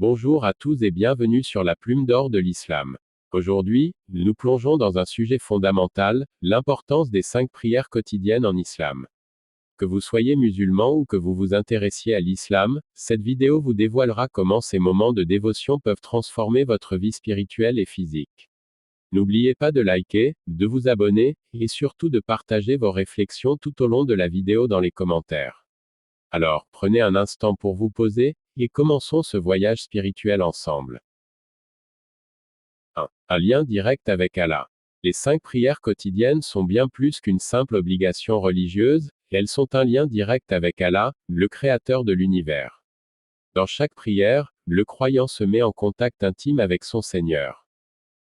Bonjour à tous et bienvenue sur la Plume d'Or de l'Islam. Aujourd'hui, nous plongeons dans un sujet fondamental, l'importance des 5 prières quotidiennes en islam. Que vous soyez musulman ou que vous vous intéressiez à l'islam, cette vidéo vous dévoilera comment ces moments de dévotion peuvent transformer votre vie spirituelle et physique. N'oubliez pas de liker, de vous abonner, et surtout de partager vos réflexions tout au long de la vidéo dans les commentaires. Alors, prenez un instant pour vous poser, et commençons ce voyage spirituel ensemble. 1. Un lien direct avec Allah. Les 5 prières quotidiennes sont bien plus qu'une simple obligation religieuse, elles sont un lien direct avec Allah, le Créateur de l'univers. Dans chaque prière, le croyant se met en contact intime avec son Seigneur.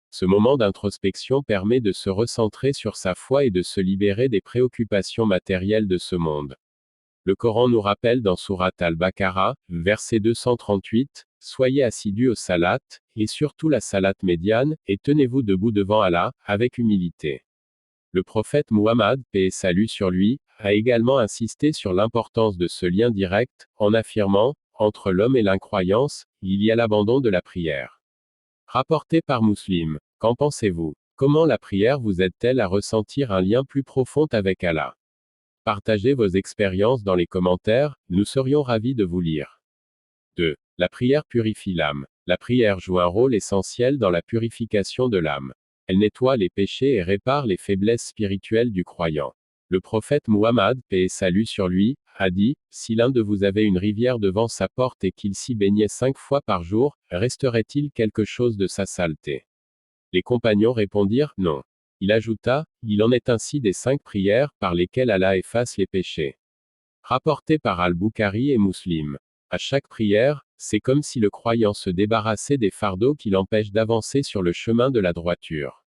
Ce moment d'introspection permet de se recentrer sur sa foi et de se libérer des préoccupations matérielles de ce monde. Le Coran nous rappelle dans Sourate Al-Baqarah, verset 238, « Soyez assidus au salat, et surtout la salat médiane, et tenez-vous debout devant Allah, avec humilité. » Le prophète Muhammad, paix et salut sur lui, a également insisté sur l'importance de ce lien direct, en affirmant, « Entre l'homme et l'incroyance, il y a l'abandon de la prière. » Rapporté par Muslim. Qu'en pensez-vous? Comment la prière vous aide-t-elle à ressentir un lien plus profond avec Allah? Partagez vos expériences dans les commentaires, nous serions ravis de vous lire. 2. La prière purifie l'âme. La prière joue un rôle essentiel dans la purification de l'âme. Elle nettoie les péchés et répare les faiblesses spirituelles du croyant. Le prophète Muhammad, paix et salut sur lui, a dit, « Si l'un de vous avait une rivière devant sa porte et qu'il s'y baignait 5 fois par jour, resterait-il quelque chose de sa saleté ?» Les compagnons répondirent, « Non. » Il ajouta, « Il en est ainsi des 5 prières, par lesquelles Allah efface les péchés. » Rapporté par Al-Bukhari et Muslim. À chaque prière, c'est comme si le croyant se débarrassait des fardeaux qui l'empêchent d'avancer sur le chemin de la droiture.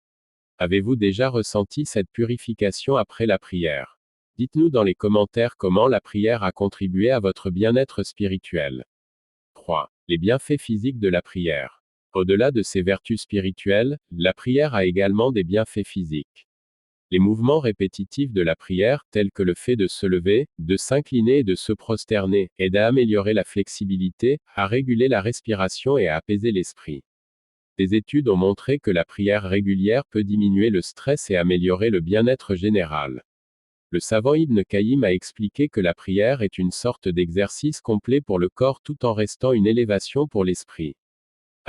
Avez-vous déjà ressenti cette purification après la prière? Dites-nous dans les commentaires comment la prière a contribué à votre bien-être spirituel. 3. Les bienfaits physiques de la prière. Au-delà de ses vertus spirituelles, la prière a également des bienfaits physiques. Les mouvements répétitifs de la prière, tels que le fait de se lever, de s'incliner et de se prosterner, aident à améliorer la flexibilité, à réguler la respiration et à apaiser l'esprit. Des études ont montré que la prière régulière peut diminuer le stress et améliorer le bien-être général. Le savant Ibn Qayyim a expliqué que la prière est une sorte d'exercice complet pour le corps tout en restant une élévation pour l'esprit.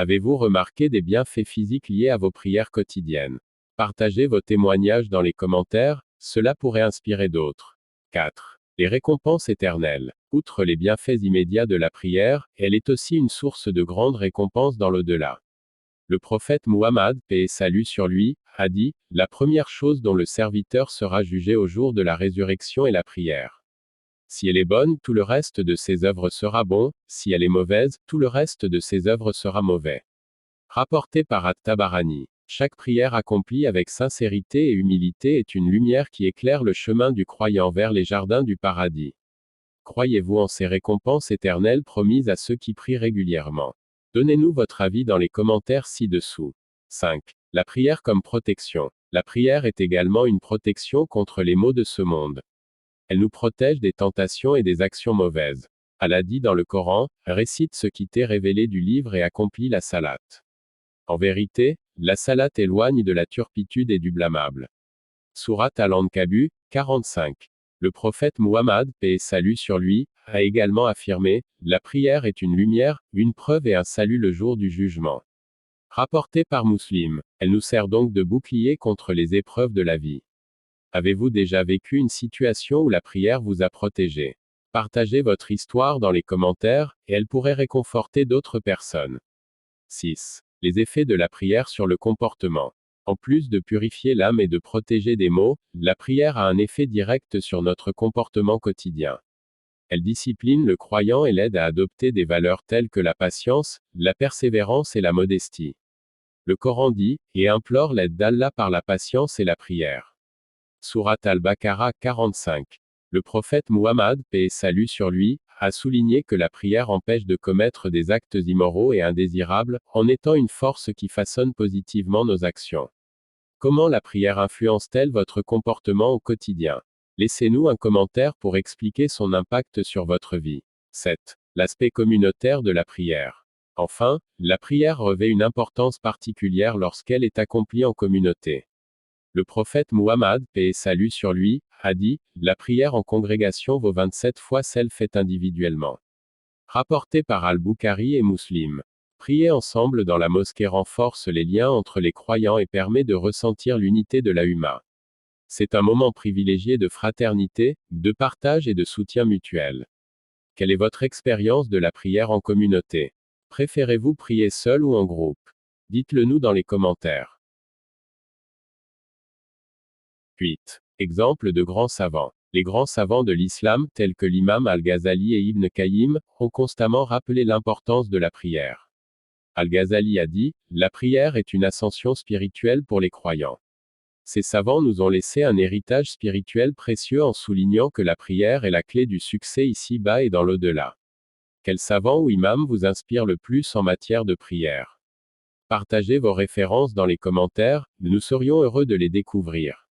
Avez-vous remarqué des bienfaits physiques liés à vos prières quotidiennes? Partagez vos témoignages dans les commentaires, cela pourrait inspirer d'autres. 4. Les récompenses éternelles. Outre les bienfaits immédiats de la prière, elle est aussi une source de grandes récompenses dans l'au-delà. Le prophète Muhammad, paix et salut sur lui, a dit, « La première chose dont le serviteur sera jugé au jour de la résurrection est la prière. Si elle est bonne, tout le reste de ses œuvres sera bon, si elle est mauvaise, tout le reste de ses œuvres sera mauvais. » Rapporté par At-Tabarani. Chaque prière accomplie avec sincérité et humilité est une lumière qui éclaire le chemin du croyant vers les jardins du paradis. Croyez-vous en ces récompenses éternelles promises à ceux qui prient régulièrement? Donnez-nous votre avis dans les commentaires ci-dessous. 5. La prière comme protection. La prière est également une protection contre les maux de ce monde. Elle nous protège des tentations et des actions mauvaises. Allah dit dans le Coran, « Récite ce qui t'est révélé du livre et accomplis la salate. » En vérité, la salate éloigne de la turpitude et du blâmable. Sourate Al-Ankabut, 45. Le prophète Muhammad, paix et salut sur lui, a également affirmé, « La prière est une lumière, une preuve et un salut le jour du jugement. » Rapporté par Muslim. Elle nous sert donc de bouclier contre les épreuves de la vie. Avez-vous déjà vécu une situation où la prière vous a protégé? Partagez votre histoire dans les commentaires, et elle pourrait réconforter d'autres personnes. 6. Les effets de la prière sur le comportement. En plus de purifier l'âme et de protéger des maux, la prière a un effet direct sur notre comportement quotidien. Elle discipline le croyant et l'aide à adopter des valeurs telles que la patience, la persévérance et la modestie. Le Coran dit, et implore l'aide d'Allah par la patience et la prière. Sourate Al-Baqarah 45. Le prophète Muhammad, paix et salut sur lui, a souligné que la prière empêche de commettre des actes immoraux et indésirables, en étant une force qui façonne positivement nos actions. Comment la prière influence-t-elle votre comportement au quotidien? Laissez-nous un commentaire pour expliquer son impact sur votre vie. 7. L'aspect communautaire de la prière. Enfin, la prière revêt une importance particulière lorsqu'elle est accomplie en communauté. Le prophète Muhammad, paix et salut sur lui, a dit, la prière en congrégation vaut 27 fois celle faite individuellement. Rapporté par Al-Bukhari et Muslim. Prier ensemble dans la mosquée renforce les liens entre les croyants et permet de ressentir l'unité de la Ummah. C'est un moment privilégié de fraternité, de partage et de soutien mutuel. Quelle est votre expérience de la prière en communauté? Préférez-vous prier seul ou en groupe? Dites-le nous dans les commentaires. 8. Exemple de grands savants. Les grands savants de l'islam, tels que l'imam Al-Ghazali et Ibn Qayyim, ont constamment rappelé l'importance de la prière. Al-Ghazali a dit, la prière est une ascension spirituelle pour les croyants. Ces savants nous ont laissé un héritage spirituel précieux en soulignant que la prière est la clé du succès ici-bas et dans l'au-delà. Quel savant ou imam vous inspire le plus en matière de prière? Partagez vos références dans les commentaires, nous serions heureux de les découvrir.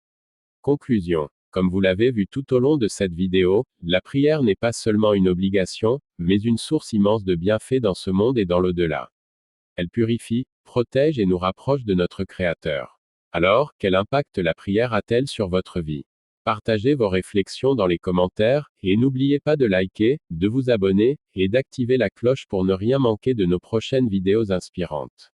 Conclusion. Comme vous l'avez vu tout au long de cette vidéo, la prière n'est pas seulement une obligation, mais une source immense de bienfaits dans ce monde et dans l'au-delà. Elle purifie, protège et nous rapproche de notre Créateur. Alors, quel impact la prière a-t-elle sur votre vie? Partagez vos réflexions dans les commentaires, et n'oubliez pas de liker, de vous abonner, et d'activer la cloche pour ne rien manquer de nos prochaines vidéos inspirantes.